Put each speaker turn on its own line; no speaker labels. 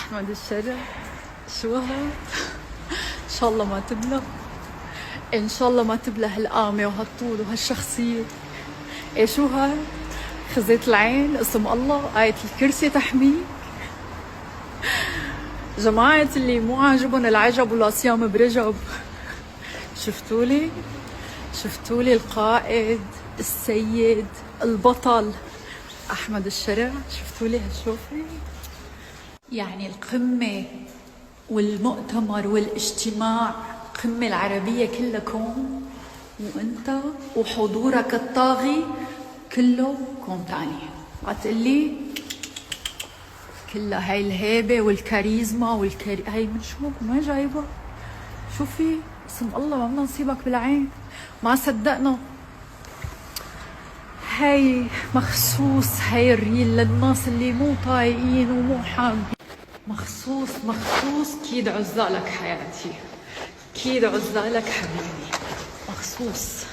أحمد الشرع. شو هاد؟ إن شاء الله ما تبلى، إن شاء الله ما تبلى هالقامة وهالطول وهالشخصية. إيه شو هاد؟ خزيت العين، اسم الله، آية الكرسي تحميه. جماعة اللي مو عاجبهم العجب ولا صيام برجب، شفتولي؟ شفتولي القائد السيد البطل أحمد الشرع؟ شفتولي هالشوفة؟ يعني القمة والمؤتمر والاجتماع، القمة العربية كلها كون، وانت وحضورك الطاغي كله كون تاني. عتقلي كلها هاي الهيبة والكاريزما هاي من شو؟ ما جايبة؟ شوفي اسم الله، ما بدنا نصيبك بالعين، ما صدقنا. هاي مخصوص، هاي الريل للناس اللي مو طايقين ومو حابين، مخصوص كيد عزالك حياتي، كيد عزالك حبيبي، مخصوص.